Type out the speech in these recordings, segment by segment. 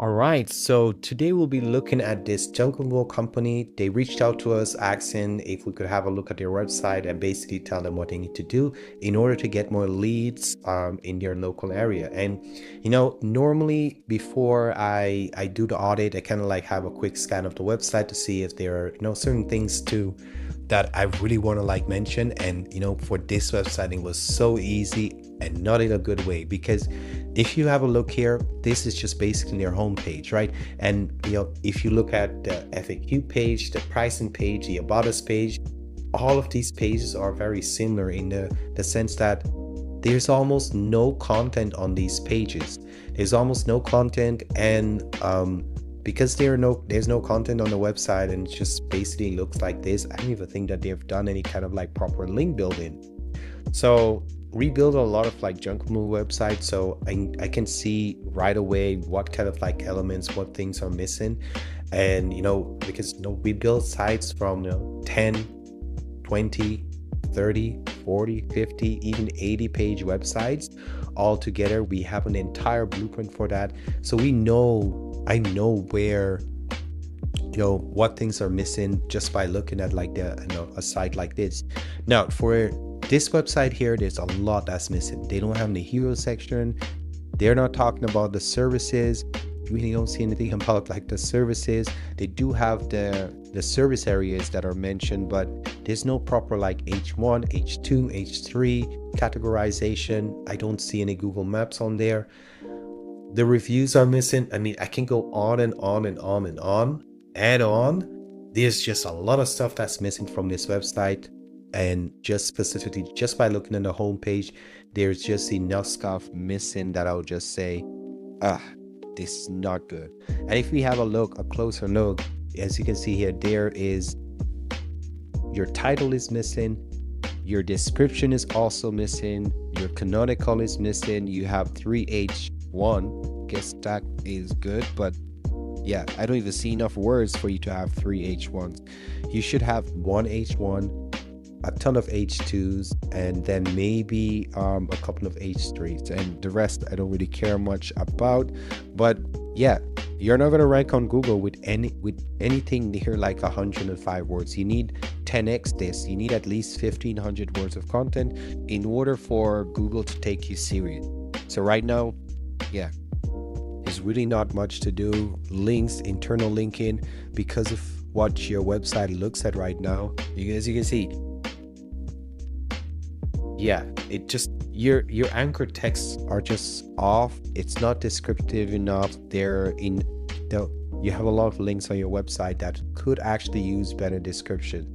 All right, so today we'll be looking at this jungle wool company. They reached out to us asking if we could have a look at their website and basically tell them what they need to do in order to get more leads in their local area. And normally before I do the audit, I kind of like have a quick scan of the website to see if there are certain things to that I really want to like mention. And for this website, it was so easy and not in a good way, because if you have a look here, this is just basically their homepage, right? And if you look at the FAQ page, the pricing page, the about us page, all of these pages are very similar in the sense that there's almost no content on these pages. There's almost no content, and because there's no content on the website and it just basically looks like this, I don't even think that they've done any kind of like proper link building. So we build a lot of like junk move websites, so I can see right away what kind of like elements, what things are missing. And because we build sites from 10, 20, 30, 40, 50, even 80 page websites all together. We have an entire blueprint for that, so I know where what things are missing just by looking at like a site like this. Now for this website here, there's a lot that's missing. They don't have the hero section. They're not talking about the services. You really don't see anything about like the services. They do have the service areas that are mentioned, but there's no proper like H1, H2, H3 categorization. I don't see any Google Maps on there. The reviews are missing. I mean, I can go on and on and on and on and on. There's just a lot of stuff that's missing from this website. And just specifically, just by looking at the homepage, there's just enough stuff missing that I'll just say, this is not good. And if we have a closer look, as you can see here, there is your title is missing, your description is also missing, your canonical is missing, you have 3H1. Guess that is good, but yeah, I don't even see enough words for you to have 3H1s. You should have 1H1, a ton of H2s, and then maybe a couple of H3s, and the rest I don't really care much about. But yeah, you're not going to rank on Google with anything near like 105 words. You need 10x this. You need at least 1500 words of content in order for Google to take you serious. So right now, yeah, there's really not much to do. Links, internal linking, because of what your website looks at right now, as you can see, yeah, it just your anchor texts are just off. It's not descriptive enough. You have a lot of links on your website that could actually use better description.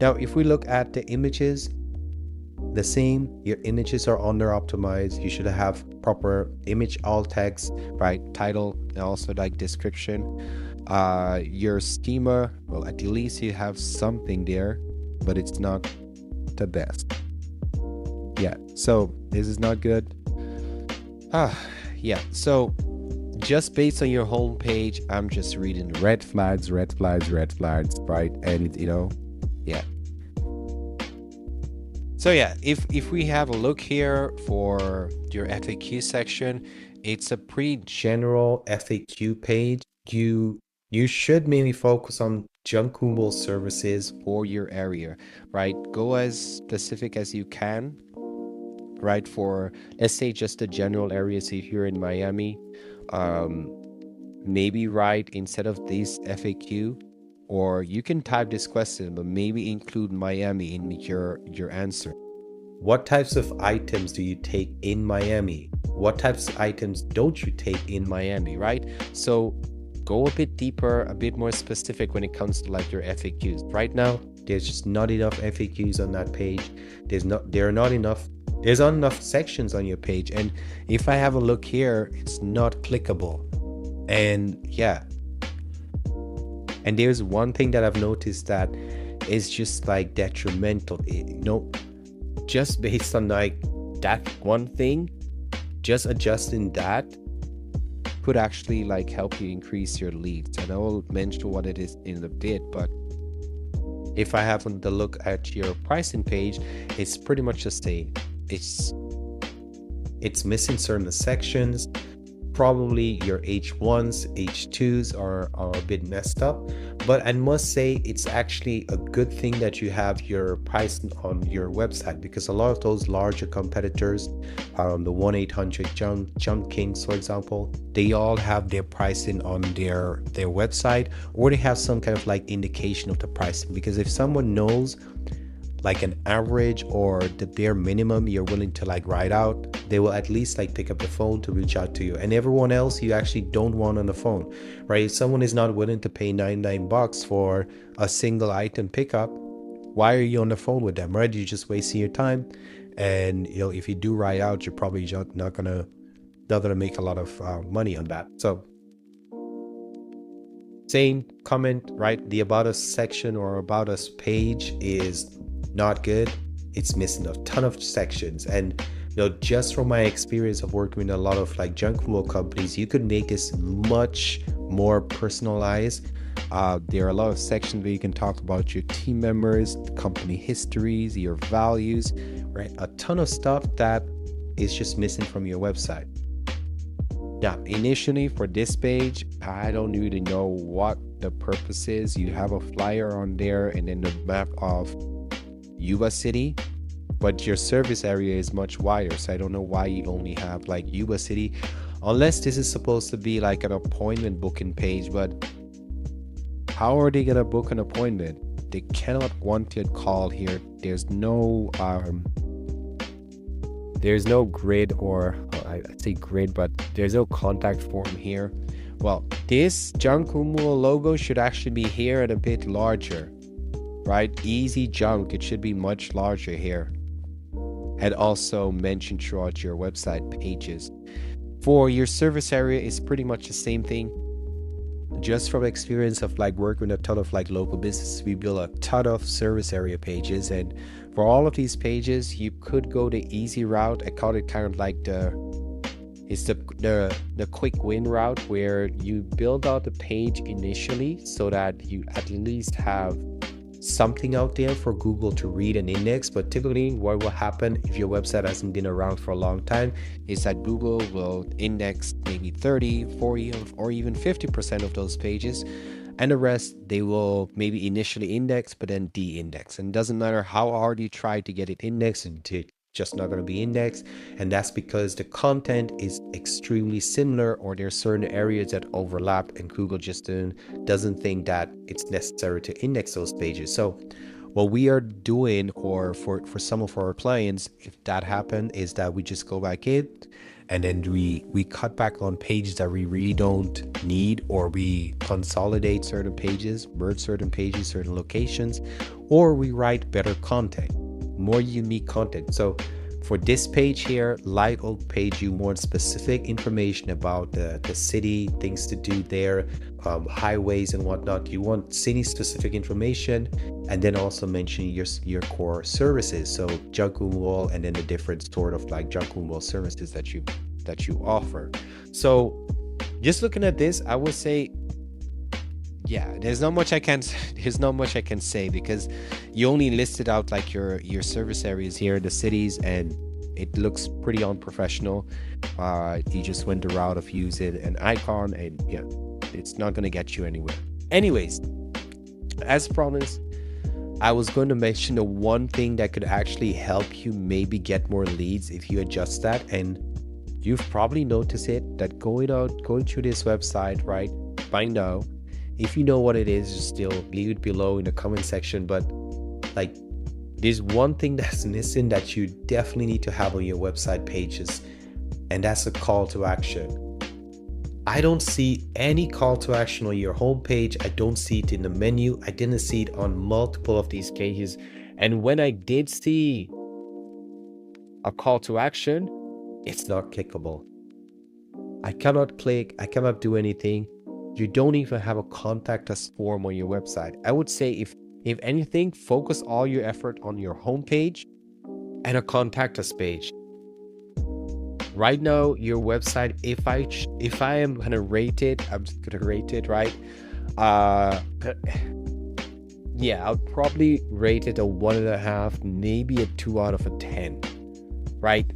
Now if we look at the images, the same. Your images are under optimized. You should have proper image alt text, right, title, and also like description. Your schema, well, at least you have something there, but it's not the best. Yeah, so this is not good. Yeah, so just based on your home page, I'm just reading red flags, right? And yeah. So yeah, if we have a look here for your FAQ section, it's a pretty general FAQ page. You should mainly focus on junk Google services for your area, right? Go as specific as you can, right? For, let's say, just the general areas. So if you're in Miami, maybe write, instead of this FAQ, or you can type this question, but maybe include Miami in your answer. What types of items do you take in Miami? What types of items don't you take in Miami, right? So go a bit deeper, a bit more specific when it comes to like your FAQs. Right now, there's just not enough FAQs on that page. There's not enough sections on your page. And if I have a look here, it's not clickable. And yeah. And there's one thing that I've noticed that is just like detrimental, just based on like that one thing, just adjusting that could actually like help you increase your leads. And I will mention what it is in a bit, but if I have the look at your pricing page, it's pretty much the same. It's missing certain sections. probably your H1s, H2s are a bit messed up. But I must say it's actually a good thing that you have your price on your website, because a lot of those larger competitors, the 1-800 Junk Kings, for example, they all have their pricing on their website, or they have some kind of like indication of the pricing. Because if someone knows like an average or the bare minimum you're willing to like write out, they will at least like pick up the phone to reach out to you. And everyone else you actually don't want on the phone, right? If someone is not willing to pay $99 for a single item pickup, why are you on the phone with them, right? You're just wasting your time. And if you do write out, you're probably not gonna make a lot of money on that. So same comment, right? The About Us section or About Us page is not good. It's missing a ton of sections. And just from my experience of working with a lot of like junk removal companies, you could make this much more personalized. There are a lot of sections where you can talk about your team members, company histories, your values, right? A ton of stuff that is just missing from your website. Now, initially for this page, I don't really know what the purpose is. You have a flyer on there and then the map of Yuba City, but your service area is much wider. So I don't know why you only have like Yuba City, unless this is supposed to be like an appointment booking page. But how are they gonna book an appointment? They cannot want to call here. There's no grid, or I say grid, but there's no contact form here. Well, this junk removal logo should actually be here and a bit larger, right? Easy junk, it should be much larger here, and also mentioned throughout your website pages. For your service area, it's pretty much the same thing. Just from experience of like working with a ton of like local businesses, we build a ton of service area pages, and for all of these pages you could go the easy route. I call it kind of like the quick win route, where you build out the page initially so that you at least have something out there for Google to read and index. But typically what will happen if your website hasn't been around for a long time is that Google will index maybe 30, 40, or even 50% of those pages, and the rest they will maybe initially index but then de-index. And it doesn't matter how hard you try to get it indexed, it's just not going to be indexed. And that's because the content is extremely similar, or there's certain areas that overlap, and Google just doesn't think that it's necessary to index those pages. So what we are doing, or for some of our clients, if that happens, is that we just go back in and then we cut back on pages that we really don't need, or we consolidate certain pages, merge certain pages, certain locations, or we write better content, more unique content. So for this page here, light old page, you want specific information about the city, things to do there, highways and whatnot. You want city specific information, and then also mention your core services, so junk removal, and then the different sort of like junk removal services that you offer. So just looking at this, I would say, yeah, there's not much I can say, because you only listed out like your service areas here, the cities, and it looks pretty unprofessional. You just went the route of using an icon, and yeah, it's not going to get you anywhere. Anyways, as promised, I was going to mention the one thing that could actually help you maybe get more leads if you adjust that. And you've probably noticed it, that going through this website right by now. If you know what it is, just still leave it below in the comment section. But like, there's one thing that's missing that you definitely need to have on your website pages, and that's a call to action. I don't see any call to action on your homepage. I don't see it in the menu. I didn't see it on multiple of these pages. And when I did see a call to action, it's not clickable. I cannot click, I cannot do anything. You don't even have a contact us form on your website. I would say if anything, focus all your effort on your homepage and a contact us page. Right now, your website, if I am gonna rate it, I'm just gonna rate it, right? Yeah, I'll probably rate it a 1.5, maybe a 2 out of a 10, right?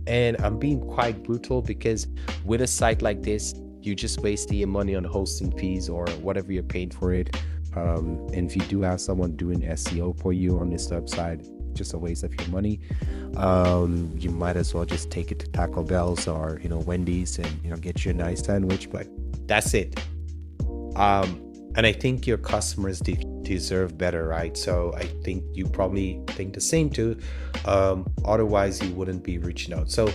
And I'm being quite brutal because with a site like this, you just wasting your money on hosting fees or whatever you're paying for it. And if you do have someone doing SEO for you on this website, just a waste of your money. You might as well just take it to Taco Bell's or Wendy's and get you a nice sandwich. But that's it. And I think your customers deserve better, right? So I think you probably think the same too. Otherwise, you wouldn't be reaching out. So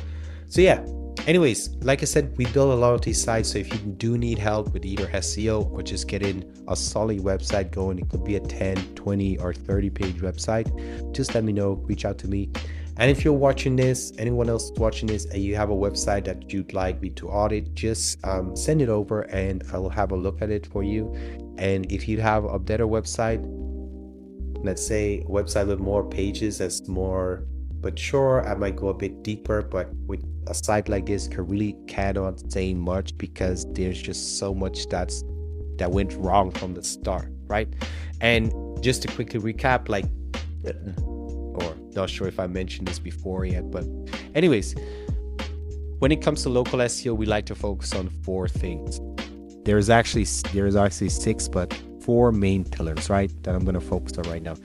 yeah. Anyways, like I said, we build a lot of these sites. So if you do need help with either SEO or just getting a solid website going, it could be a 10, 20, or 30 page website. Just let me know. Reach out to me. And if you're watching this, anyone else watching this, and you have a website that you'd like me to audit, just send it over and I'll have a look at it for you. And if you have a better website, let's say a website with more pages, that's more mature, I might go a bit deeper. But with a site like this, really cannot say much because there's just so much that went wrong from the start, right? And just to quickly recap, or not sure if I mentioned this before yet, but anyways, when it comes to local SEO, we like to focus on 4 things. There's actually 6, but 4 main pillars, right, that I'm going to focus on right now.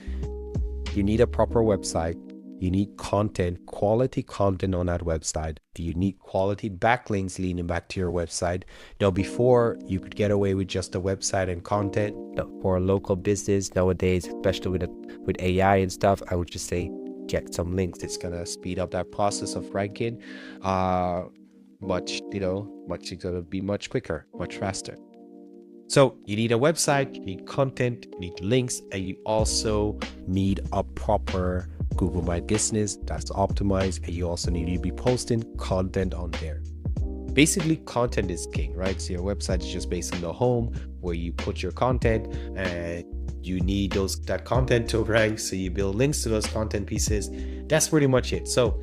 You need a proper website. You need content, quality content on that website. You need quality backlinks leading back to your website. Now, before you could get away with just a website and content. For a local business nowadays, especially with AI and stuff, I would just say get some links. It's gonna speed up that process of ranking. It's gonna be much quicker, much faster. So you need a website, you need content, you need links, and you also need a proper Google My Business that's optimized, and you also need to be posting content on there. Basically, content is king, right? So your website is just based on the home where you put your content, and you need that content to rank, so you build links to those content pieces. That's pretty much it. So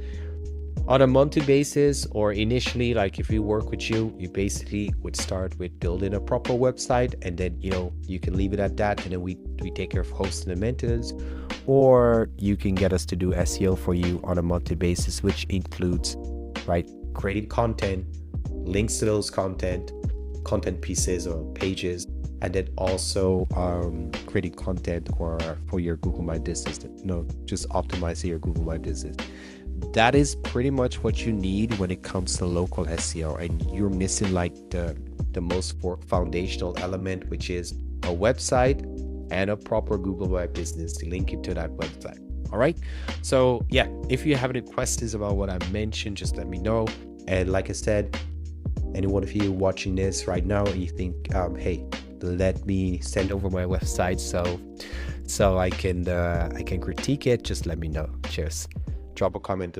on a monthly basis, or initially, like if we work with you, you basically would start with building a proper website, and then you can leave it at that, and then we take care of hosting and maintenance. Or you can get us to do SEO for you on a monthly basis, which includes, right, creating content, links to those content pieces or pages, and then also creating content for your Google My Business. Just optimizing your Google My Business. That is pretty much what you need when it comes to local SEO, and you're missing like the most foundational element, which is a website and a proper Google My Business to link you to that website. All right. So yeah, if you have any questions about what I mentioned, just let me know. And like I said, any one of you watching this right now, you think, hey, let me send over my website so I can critique it, just let me know. Cheers. Drop a comment